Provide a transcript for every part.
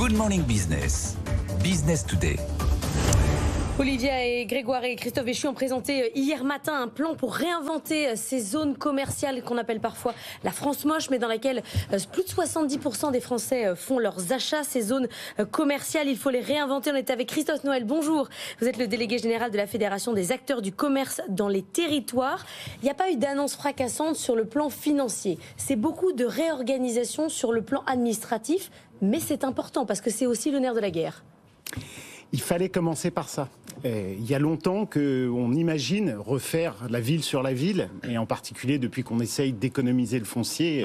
Good Morning Business, Business Today. Olivia et Grégoire et Christophe Béchu ont présenté hier matin un plan pour réinventer ces zones commerciales qu'on appelle parfois la France moche, mais dans laquelle plus de 70% des Français font leurs achats. Ces zones commerciales, il faut les réinventer. On est avec Christophe Noël. Bonjour. Vous êtes le délégué général de la Fédération des acteurs du commerce dans les territoires. Il n'y a pas eu d'annonce fracassante sur le plan financier. C'est beaucoup de réorganisation sur le plan administratif, mais c'est important parce que c'est aussi le nerf de la guerre. Il fallait commencer par ça. Il y a longtemps qu'on imagine refaire la ville sur la ville, et en particulier depuis qu'on essaye d'économiser le foncier,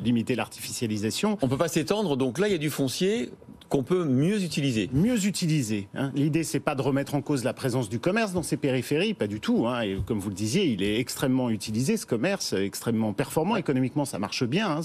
limiter l'artificialisation. On ne peut pas s'étendre, donc là il y a du foncier qu'on peut mieux utiliser. Mieux utiliser. L'idée, c'est pas de remettre en cause la présence du commerce dans ces périphéries, pas du tout. Et comme vous le disiez, il est extrêmement utilisé, ce commerce, extrêmement performant. Économiquement, ça marche bien.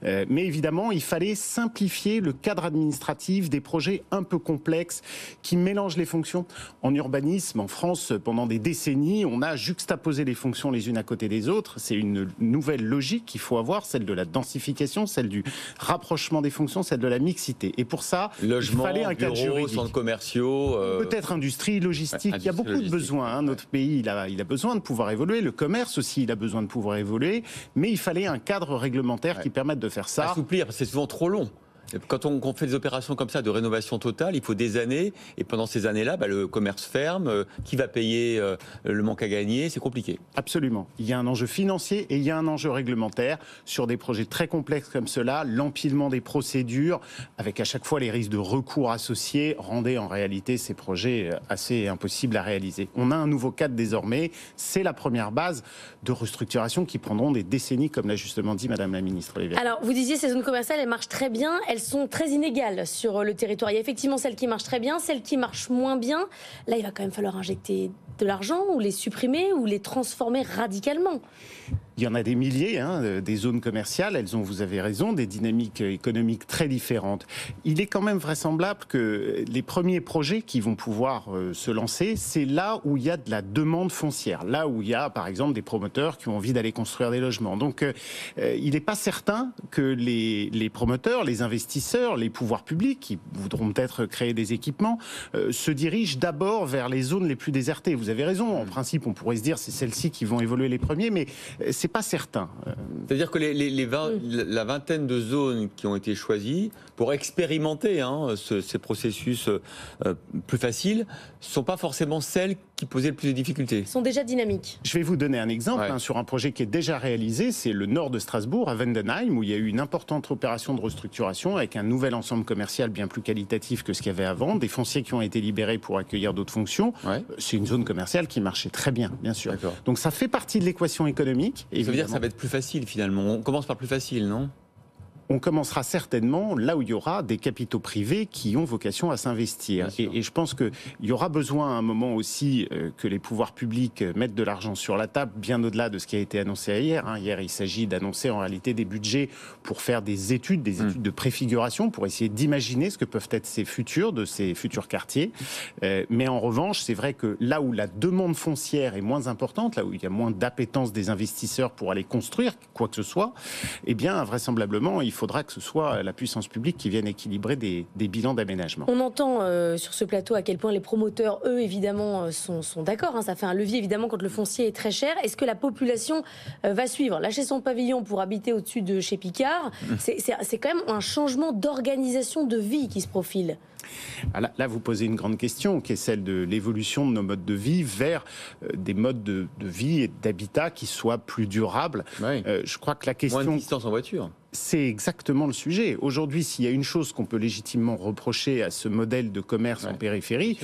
Mais évidemment, il fallait simplifier le cadre administratif des projets un peu complexes qui mélangent les fonctions. En urbanisme, en France, pendant des décennies, on a juxtaposé les fonctions les unes à côté des autres. C'est une nouvelle logique qu'il faut avoir, celle de la densification, celle du rapprochement des fonctions, celle de la mixité. Et pour ça, logement, il fallait un cadre juridique. Centres commerciaux, peut-être industrie, logistique. Il y a beaucoup de besoins. Notre pays, il a besoin de pouvoir évoluer. Le commerce aussi, il a besoin de pouvoir évoluer. Mais il fallait un cadre réglementaire qui permette de faire ça. Assouplir, parce que c'est souvent trop long. Quand on fait des opérations comme ça de rénovation totale, il faut des années. Et pendant ces années-là, le commerce ferme. Qui va payer le manque à gagner? C'est compliqué. Absolument. Il y a un enjeu financier et il y a un enjeu réglementaire. Sur des projets très complexes comme cela, l'empilement des procédures, avec à chaque fois les risques de recours associés, rendaient en réalité ces projets assez impossibles à réaliser. On a un nouveau cadre désormais. C'est la première base de restructuration qui prendront des décennies, comme l'a justement dit Madame la Ministre Olivia. Alors, vous disiez ces zones commerciales, elles marchent très bien. Elles sont très inégales sur le territoire. Il y a effectivement celles qui marchent très bien, celles qui marchent moins bien. Là, il va quand même falloir injecter de l'argent ou les supprimer ou les transformer radicalement. Il y en a des milliers, des zones commerciales. Elles ont, vous avez raison, des dynamiques économiques très différentes. Il est quand même vraisemblable que les premiers projets qui vont pouvoir se lancer, c'est là où il y a de la demande foncière. Là où il y a, par exemple, des promoteurs qui ont envie d'aller construire des logements. Donc, il n'est pas certain que les promoteurs, les investisseurs, les pouvoirs publics, qui voudront peut-être créer des équipements, se dirigent d'abord vers les zones les plus désertées. Vous avez raison. En principe, on pourrait se dire c'est celles-ci qui vont évoluer les premiers, mais c'est pas certain. C'est-à-dire que la vingtaine de zones qui ont été choisies pour expérimenter ces processus plus faciles ne sont pas forcément celles qui posaient le plus de difficultés. Elles sont déjà dynamiques. Je vais vous donner un exemple sur un projet qui est déjà réalisé. C'est le nord de Strasbourg, à Vendenheim, où il y a eu une importante opération de restructuration avec un nouvel ensemble commercial bien plus qualitatif que ce qu'il y avait avant, des fonciers qui ont été libérés pour accueillir d'autres fonctions. C'est une zone commerciale qui marchait très bien, bien sûr. Donc ça fait partie de l'équation économique. Ça veut dire que ça va être plus facile finalement. On commence par plus facile, non ? On commencera certainement là où il y aura des capitaux privés qui ont vocation à s'investir. Et je pense qu'il y aura besoin à un moment aussi que les pouvoirs publics mettent de l'argent sur la table, bien au-delà de ce qui a été annoncé hier. Hier, il s'agit d'annoncer en réalité des budgets pour faire des études de préfiguration, pour essayer d'imaginer ce que peuvent être ces futurs quartiers. Mais en revanche, c'est vrai que là où la demande foncière est moins importante, là où il y a moins d'appétence des investisseurs pour aller construire quoi que ce soit, eh bien, vraisemblablement, il faudra que ce soit la puissance publique qui vienne équilibrer des bilans d'aménagement. On entend sur ce plateau à quel point les promoteurs, eux, évidemment, sont d'accord. Ça fait un levier, évidemment, quand le foncier est très cher. Est-ce que la population va suivre? Lâcher son pavillon pour habiter au-dessus de chez Picard, c'est quand même un changement d'organisation de vie qui se profile. Là, vous posez une grande question, qui est celle de l'évolution de nos modes de vie vers des modes de vie et d'habitat qui soient plus durables. Je crois que la question... Moins de distance en voiture. C'est exactement le sujet. Aujourd'hui, s'il y a une chose qu'on peut légitimement reprocher à ce modèle de commerce en périphérie,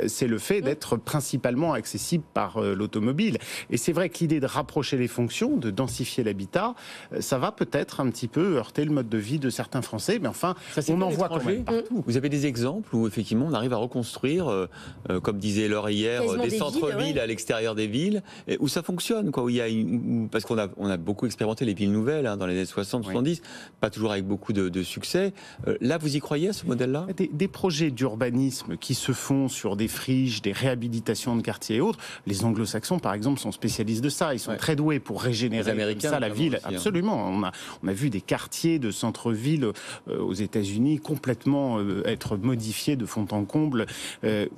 c'est le fait d'être principalement accessible par l'automobile. Et c'est vrai que l'idée de rapprocher les fonctions, de densifier l'habitat, ça va peut-être un petit peu heurter le mode de vie de certains Français, mais enfin, on en voit quand même partout. Vous avez des exemples où effectivement on arrive à reconstruire, comme disait Laure hier, des centres-villes à l'extérieur des villes, où ça fonctionne, quoi, où il y a parce qu'on a beaucoup expérimenté les villes nouvelles dans les années 60-70, pas toujours avec beaucoup de succès. Là, vous y croyez à ce modèle-là ? Des projets d'urbanisme qui se font sur pour des friches, des réhabilitations de quartiers et autres. Les anglo-saxons, par exemple, sont spécialistes de ça. Ils sont très doués pour régénérer ça, la ville. Aussi, absolument. On a vu des quartiers de centre-ville aux États-Unis complètement être modifiés de fond en comble.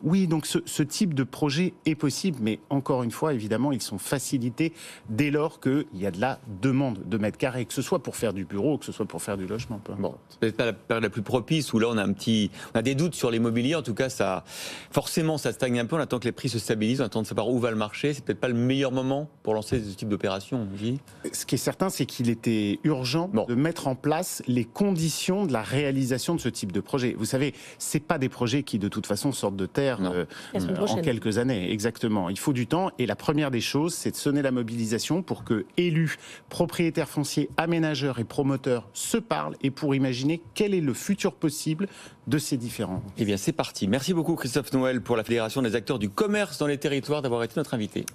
Oui, donc ce type de projet est possible, mais encore une fois, évidemment, ils sont facilités dès lors qu'il y a de la demande de mètres carrés, que ce soit pour faire du bureau, que ce soit pour faire du logement. Bon, c'est peut-être pas la période la plus propice où là on a des doutes sur l'immobilier. En tout cas, forcément, ça stagne un peu. On attend que les prix se stabilisent. On attend de savoir où va le marché. C'est peut-être pas le meilleur moment pour lancer ce type d'opération. Ce qui est certain, c'est qu'il était urgent de mettre en place les conditions de la réalisation de ce type de projet. Vous savez, c'est pas des projets qui de toute façon sortent de terre en quelques années. Exactement. Il faut du temps. Et la première des choses, c'est de sonner la mobilisation pour que élus, propriétaires fonciers, aménageurs et promoteurs se parlent et pour imaginer quel est le futur possible de ces différents. Eh bien, c'est parti. Merci beaucoup Christophe Noël pour la Fédération des acteurs du commerce dans les territoires d'avoir été notre invité.